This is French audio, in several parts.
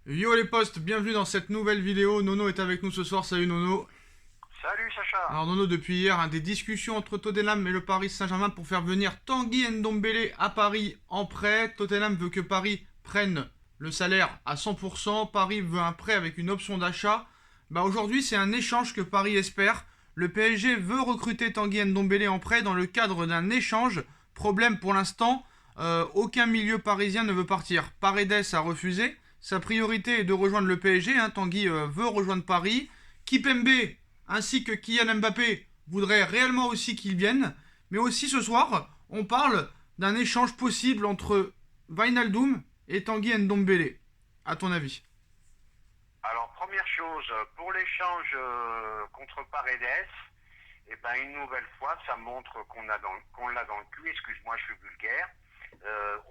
Yo les potes, bienvenue dans cette nouvelle vidéo. Nono est avec nous ce soir, salut Nono. Salut Sacha. Alors Nono, depuis hier, des discussions entre Tottenham et le Paris Saint-Germain pour faire venir Tanguy Ndombele à Paris en prêt. Tottenham veut que Paris prenne le salaire à 100%. Paris veut un prêt avec une option d'achat. Aujourd'hui, c'est un échange que Paris espère. Le PSG veut recruter Tanguy Ndombele en prêt dans le cadre d'un échange. Problème pour l'instant, aucun milieu parisien ne veut partir. Paredes a refusé. Sa priorité est de rejoindre le PSG. Tanguy veut rejoindre Paris. Kipembe ainsi que Kylian Mbappé voudraient réellement aussi qu'il vienne. Mais aussi ce soir, on parle d'un échange possible entre Wijnaldum et Tanguy Ndombele. À ton avis? Alors première chose, pour l'échange contre Paredes, une nouvelle fois, ça montre qu'on l'a dans le cul. Excuse-moi, je suis vulgaire.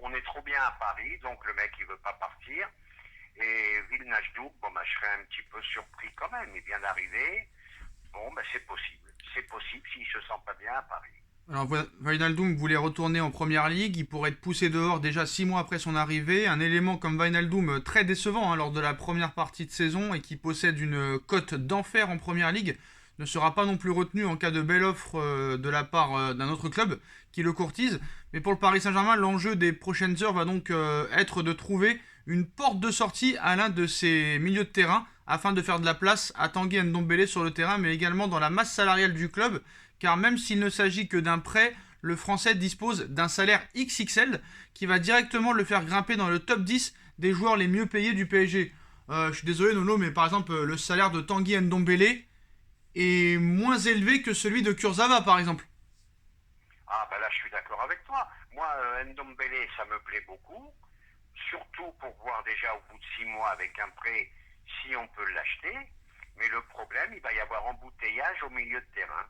On est trop bien à Paris, donc le mec il veut pas partir. Et Wijnaldum, je serais un petit peu surpris quand même. Il vient d'arriver. C'est possible. C'est possible s'il se sent pas bien à Paris. Alors Wijnaldum voulait retourner en première ligue, il pourrait être poussé dehors déjà 6 mois après son arrivée. Un élément comme Wijnaldum très décevant lors de la première partie de saison et qui possède une cote d'enfer en première ligue ne sera pas non plus retenu en cas de belle offre de la part d'un autre club qui le courtise. Mais pour le Paris Saint-Germain, l'enjeu des prochaines heures va donc être de trouver une porte de sortie à l'un de ses milieux de terrain afin de faire de la place à Tanguy Ndombele sur le terrain, mais également dans la masse salariale du club, car même s'il ne s'agit que d'un prêt, le Français dispose d'un salaire XXL qui va directement le faire grimper dans le top 10 des joueurs les mieux payés du PSG. Je suis désolé Nono, mais par exemple le salaire de Tanguy Ndombele est moins élevé que celui de Kurzawa par exemple. Ah là je suis d'accord avec toi. Moi, Ndombele, ça me plaît beaucoup. Surtout pour voir déjà au bout de 6 mois avec un prêt si on peut l'acheter. Mais le problème, il va y avoir embouteillage au milieu de terrain.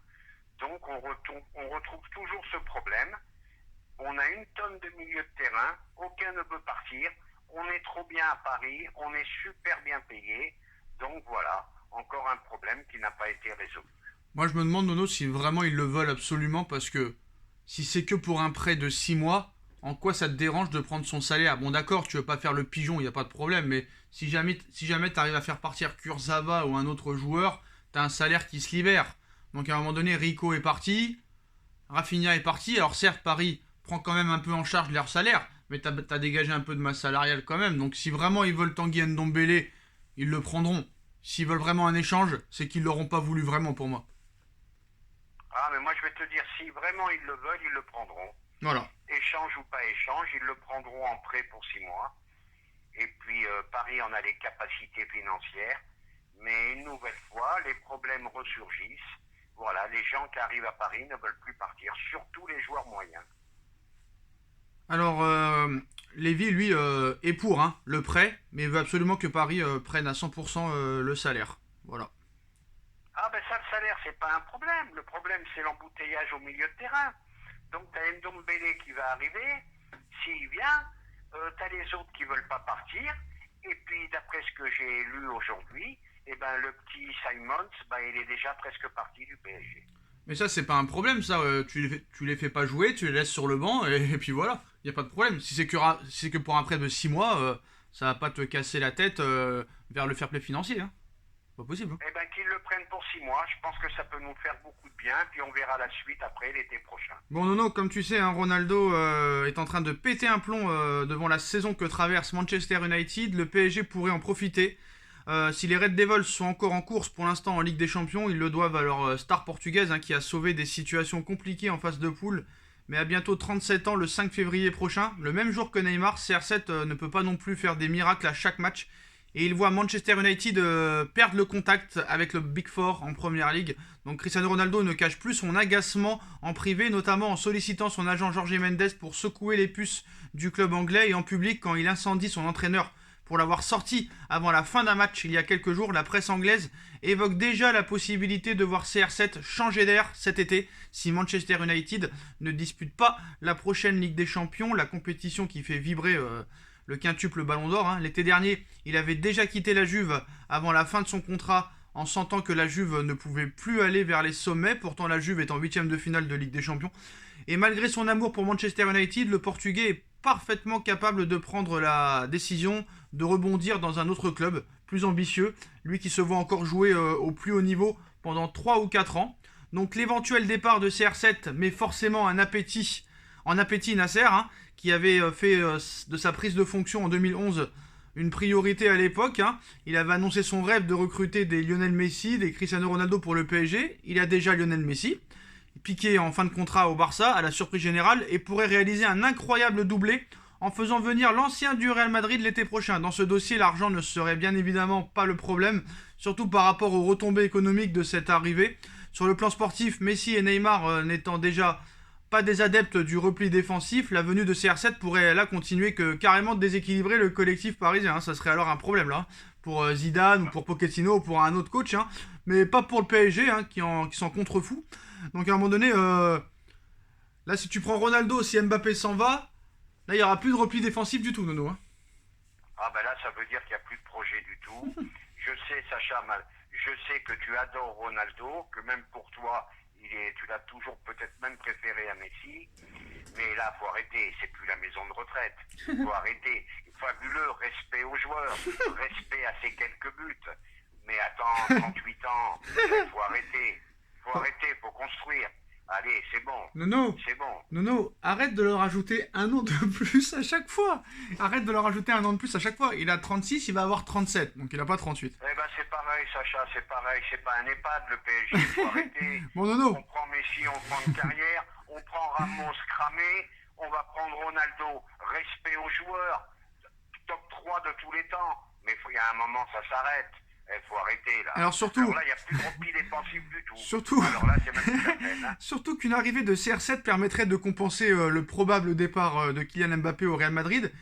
Donc on retrouve toujours ce problème. On a une tonne de milieu de terrain, aucun ne peut partir. On est trop bien à Paris, on est super bien payé. Donc voilà, encore un problème qui n'a pas été résolu. Moi je me demande Nono si vraiment ils le veulent absolument parce que si c'est que pour un prêt de 6 mois, en quoi ça te dérange de prendre son salaire? Bon d'accord, tu veux pas faire le pigeon, il n'y a pas de problème, mais si jamais tu arrives à faire partir Kurzawa ou un autre joueur, tu as un salaire qui se libère. Donc à un moment donné, Rico est parti, Rafinha est parti, alors certes Paris prend quand même un peu en charge leur salaire, mais tu as dégagé un peu de masse salariale quand même, donc si vraiment ils veulent Tanguy Ndombele, ils le prendront. S'ils veulent vraiment un échange, c'est qu'ils l'auront pas voulu vraiment pour moi. Ah mais moi je vais te dire, si vraiment ils le veulent, ils le prendront. Voilà. Échange ou pas échange, ils le prendront en prêt pour 6 mois. Et puis Paris en a les capacités financières. Mais une nouvelle fois, les problèmes ressurgissent. Voilà, les gens qui arrivent à Paris ne veulent plus partir, surtout les joueurs moyens. Alors, Lévy, lui, est pour le prêt, mais veut absolument que Paris prenne à 100% le salaire. Voilà. Ah ça, le salaire, c'est pas un problème. Le problème, c'est l'embouteillage au milieu de terrain. Donc, tu as Ndombele qui va arriver. S'il vient, tu as les autres qui veulent pas partir. Et puis, d'après ce que j'ai lu aujourd'hui, le petit Simons, il est déjà presque parti du PSG. Mais ça, c'est pas un problème, ça. Tu les fais pas jouer, tu les laisses sur le banc, et puis voilà. Il n'y a pas de problème. Si c'est que pour un prêt de 6 mois, ça va pas te casser la tête vers le fair play financier. Pas possible. Qu'ils le prennent pour 6 mois. Je pense que ça peut nous faire beaucoup de bien. Puis on verra la suite après l'été prochain. Bon, Nono, comme tu sais, Ronaldo est en train de péter un plomb devant la saison que traverse Manchester United. Le PSG pourrait en profiter. Si les Red Devils sont encore en course pour l'instant en Ligue des Champions, ils le doivent à leur star portugaise qui a sauvé des situations compliquées en phase de poule. Mais à bientôt 37 ans, le 5 février prochain, le même jour que Neymar, CR7 ne peut pas non plus faire des miracles à chaque match. Et il voit Manchester United perdre le contact avec le Big Four en Première Ligue. Donc Cristiano Ronaldo ne cache plus son agacement en privé, notamment en sollicitant son agent Jorge Mendes pour secouer les puces du club anglais et en public quand il incendie son entraîneur pour l'avoir sorti avant la fin d'un match il y a quelques jours. La presse anglaise évoque déjà la possibilité de voir CR7 changer d'air cet été si Manchester United ne dispute pas la prochaine Ligue des Champions, la compétition qui fait vibrer le quintuple Ballon d'Or. L'été dernier, il avait déjà quitté la Juve avant la fin de son contrat en sentant que la Juve ne pouvait plus aller vers les sommets. Pourtant, la Juve est en huitième de finale de Ligue des Champions. Et malgré son amour pour Manchester United, le Portugais est parfaitement capable de prendre la décision de rebondir dans un autre club plus ambitieux, lui qui se voit encore jouer au plus haut niveau pendant 3 ou 4 ans. Donc l'éventuel départ de CR7 met forcément en appétit Nasser, hein, qui avait fait de sa prise de fonction en 2011 une priorité à l'époque. Hein. Il avait annoncé son rêve de recruter des Lionel Messi, des Cristiano Ronaldo pour le PSG. Il a déjà Lionel Messi, piqué en fin de contrat au Barça à la surprise générale, et pourrait réaliser un incroyable doublé en faisant venir l'ancien du Real Madrid l'été prochain. Dans ce dossier, l'argent ne serait bien évidemment pas le problème, surtout par rapport aux retombées économiques de cette arrivée. Sur le plan sportif, Messi et Neymar n'étant déjà pas des adeptes du repli défensif, la venue de CR7 pourrait là continuer que carrément déséquilibrer le collectif parisien. Hein. Ça serait alors un problème là, pour Zidane ou pour Pochettino ou pour un autre coach, hein. Mais pas pour le PSG hein, qui s'en contrefout. Donc à un moment donné, là si tu prends Ronaldo, si Mbappé s'en va, là il n'y aura plus de repli défensif du tout, Nono. Hein. Ah ben là, ça veut dire qu'il n'y a plus de projet du tout. Je sais, Sacha, je sais que tu adores Ronaldo, que même pour toi, tu l'as toujours peut-être même préféré à Messi. Mais là, faut arrêter, c'est plus la maison de retraite. Faut arrêter. Fabuleux, respect aux joueurs, respect à ces quelques buts. Mais attends, 38 ans, faut arrêter. Faut arrêter, faut construire. Allez, c'est bon. Nono, c'est bon. Nono, arrête de leur ajouter un an de plus à chaque fois. Arrête de leur ajouter un an de plus à chaque fois. Il a 36, il va avoir 37, donc il a pas 38. Eh ben c'est pareil, Sacha, c'est pareil. C'est pas un EHPAD le PSG. Faut arrêter. Bon, Nono. On prend Messi, on prend une carrière. On prend Ramos cramé. On va prendre Ronaldo. Respect aux joueurs. Top 3 de tous les temps. Mais il y a un moment, ça s'arrête. Il faut arrêter là. Alors surtout. Alors là, il n'y a plus de repli défensif du tout. Surtout. Alors là, c'est même plus la peine. Hein. Surtout qu'une arrivée de CR7 permettrait de compenser le probable départ de Kylian Mbappé au Real Madrid.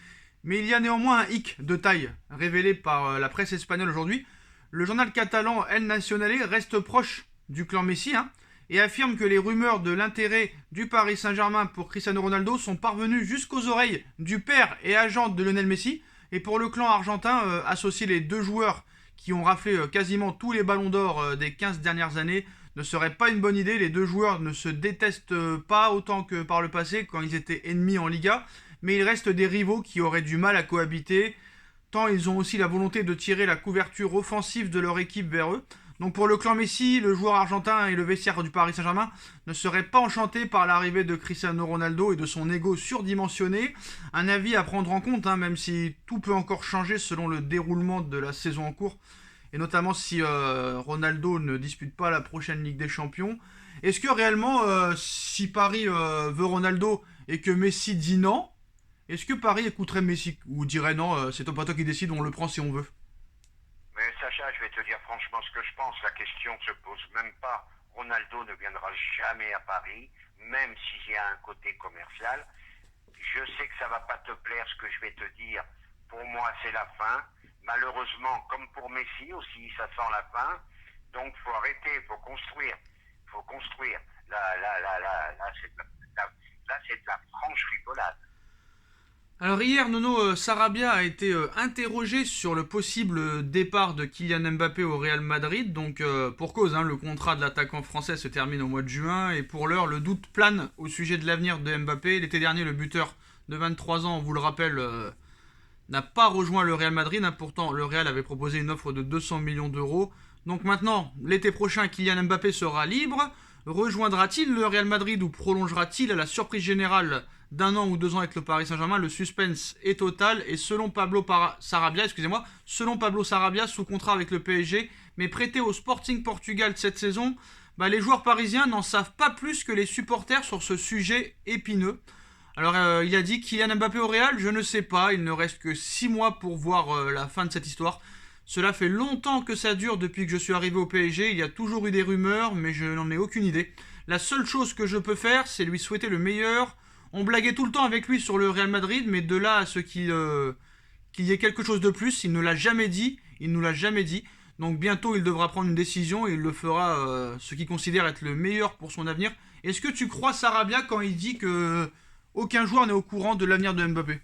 Mais il y a néanmoins un hic de taille révélé par la presse espagnole aujourd'hui. Le journal catalan El Nacional reste proche du clan Messi hein, et affirme que les rumeurs de l'intérêt du Paris Saint-Germain pour Cristiano Ronaldo sont parvenues jusqu'aux oreilles du père et agent de Lionel Messi. Et pour le clan argentin, associer les deux joueurs qui ont raflé quasiment tous les ballons d'or des 15 dernières années ne serait pas une bonne idée. Les deux joueurs ne se détestent pas autant que par le passé quand ils étaient ennemis en Liga, mais ils restent des rivaux qui auraient du mal à cohabiter, tant ils ont aussi la volonté de tirer la couverture offensive de leur équipe vers eux. Donc pour le clan Messi, le joueur argentin et le vestiaire du Paris Saint-Germain ne seraient pas enchantés par l'arrivée de Cristiano Ronaldo et de son ego surdimensionné. Un avis à prendre en compte, hein, même si tout peut encore changer selon le déroulement de la saison en cours. Et notamment si Ronaldo ne dispute pas la prochaine Ligue des Champions. Est-ce que réellement, si Paris veut Ronaldo et que Messi dit non, est-ce que Paris écouterait Messi ou dirait non, c'est pas toi qui décide, on le prend si on veut? Mais Sacha, je vais te dire franchement ce que je pense. La question ne se pose même pas. Ronaldo ne viendra jamais à Paris, même s'il y a un côté commercial. Je sais que ça va pas te plaire ce que je vais te dire. Pour moi, c'est la fin. Malheureusement, comme pour Messi aussi, ça sent la fin. Donc, faut arrêter, faut construire. Faut construire. Là, c'est de la franche rigolade. Alors hier, Nono Sarabia a été interrogé sur le possible départ de Kylian Mbappé au Real Madrid. Donc pour cause, hein, le contrat de l'attaquant français se termine au mois de juin. Et pour l'heure, le doute plane au sujet de l'avenir de Mbappé. L'été dernier, le buteur de 23 ans, on vous le rappelle, n'a pas rejoint le Real Madrid. Hein. Pourtant, le Real avait proposé une offre de 200 millions d'euros. Donc maintenant, l'été prochain, Kylian Mbappé sera libre. Rejoindra-t-il le Real Madrid ou prolongera-t-il à la surprise générale d'1 an ou 2 ans avec le Paris Saint-Germain? Le suspense est total et selon Pablo Sarabia, sous contrat avec le PSG, mais prêté au Sporting Portugal cette saison, les joueurs parisiens n'en savent pas plus que les supporters sur ce sujet épineux. Alors il a dit Kylian Mbappé au Real, je ne sais pas, il ne reste que 6 mois pour voir la fin de cette histoire. Cela fait longtemps que ça dure depuis que je suis arrivé au PSG, il y a toujours eu des rumeurs, mais je n'en ai aucune idée. La seule chose que je peux faire, c'est lui souhaiter le meilleur. On blaguait tout le temps avec lui sur le Real Madrid, mais de là à ce qu'il y ait quelque chose de plus, il ne l'a jamais dit, il nous l'a jamais dit. Donc bientôt il devra prendre une décision et il le fera ce qu'il considère être le meilleur pour son avenir. Est-ce que tu crois Sarabia quand il dit que aucun joueur n'est au courant de l'avenir de Mbappé?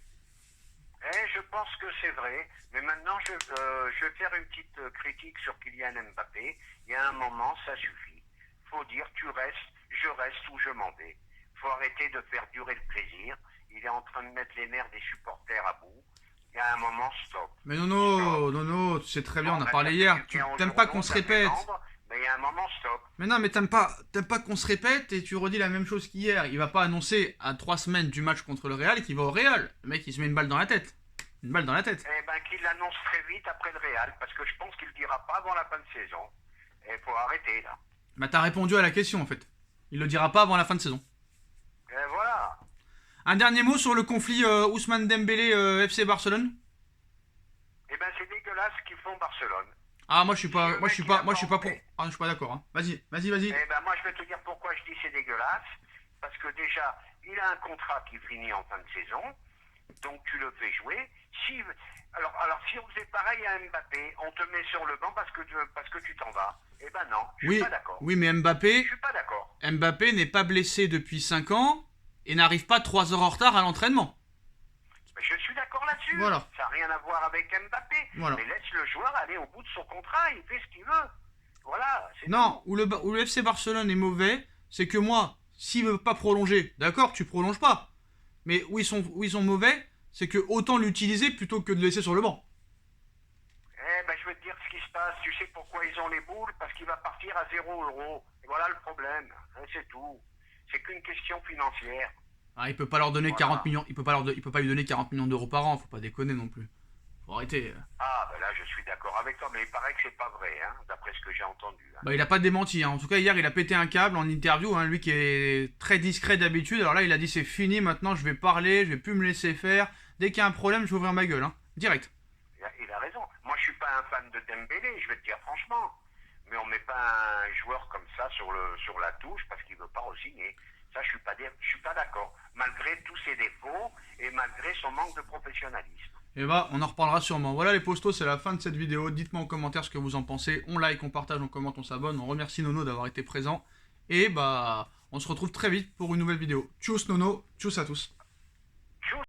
Je pense que c'est vrai, mais maintenant je vais faire une petite critique sur Kylian Mbappé. Il y a un moment, ça suffit. Faut dire tu restes, je reste ou je m'en vais. Faut arrêter de faire durer le plaisir. il est en train de mettre les nerfs des supporters à bout. Il y a un moment, stop. Mais Stop. Nono, tu sais très bien, on a Bah, parlé ça fait hier. du Tu bien aux t'aimes pas journaux, qu'on se ça fait répète. vendre, mais il y a un moment, stop. Mais non, mais t'aimes pas qu'on se répète et tu redis la même chose qu'hier. Il va pas annoncer à 3 semaines du match contre le Real qu'il va au Real. Le mec, il se met une balle dans la tête. Une balle dans la tête. Eh ben, qu'il l'annonce très vite après le Real, parce que je pense qu'il ne le dira pas avant la fin de saison. Et il faut arrêter, là. Bah t'as répondu à la question en fait. Il le dira pas avant la fin de saison. Et voilà. Un dernier mot sur le conflit Ousmane Dembélé FC Barcelone. Eh ben, c'est dégueulasse ce qu'ils font Barcelone. Ah moi je suis pas, Le moi je mec, suis il pas, a moi je suis pas pour. pensé. Ah je suis pas d'accord. Hein. Vas-y. Eh ben, moi, je vais te dire pourquoi je dis c'est dégueulasse. Parce que déjà, il a un contrat qui finit en fin de saison. Donc, tu le fais jouer. Si, alors, si on faisait pareil à Mbappé, on te met sur le banc parce que tu t'en vas. Eh ben non, je suis Oui, pas d'accord. oui, mais Je suis pas d'accord. Mbappé n'est pas blessé depuis 5 ans et n'arrive pas 3 heures en retard à l'entraînement. Mais je suis d'accord là-dessus. Voilà. Ça n'a rien à voir avec Mbappé. Voilà. Mais laisse le joueur aller au bout de son contrat. Il fait ce qu'il veut. Voilà. C'est Non, tout. où le FC Barcelone est mauvais, c'est que moi, s'il veut pas prolonger, d'accord, tu prolonges pas. Mais où ils sont mauvais, c'est que autant l'utiliser plutôt que de le laisser sur le banc. Eh ben, je vais te dire ce qui se passe. Tu sais pourquoi ils ont les boules? Parce qu'il va partir à 0 €. Et voilà le problème. C'est tout. C'est qu'une question financière. Ah, il peut pas leur donner Voilà. 40 millions, il peut pas lui donner 40 millions d'euros par an, faut pas déconner non plus. Faut arrêter. Ah, ben là, je suis d'accord avec toi, mais il paraît que c'est pas vrai, hein, d'après ce que j'ai entendu. Hein. Bah, il a pas démenti, hein. En tout cas, hier, il a pété un câble en interview, hein, lui qui est très discret d'habitude. Alors là, il a dit c'est fini, maintenant je vais parler, je vais plus me laisser faire. Dès qu'il y a un problème, je vais ouvrir ma gueule, hein. Direct. Il a raison. Moi, je suis pas un fan de Dembélé, je vais te dire franchement. Mais on met pas un joueur comme ça sur la touche parce qu'il veut pas re-signer. Ça, je suis pas d'accord. Malgré tous ses défauts et malgré son manque de professionnalisme. Et bah, on en reparlera sûrement. Voilà les postos, c'est la fin de cette vidéo. Dites-moi en commentaire ce que vous en pensez. On like, on partage, on commente, on s'abonne. On remercie Nono d'avoir été présent. Et bah, on se retrouve très vite pour une nouvelle vidéo. Tchuss Nono, tchuss à tous.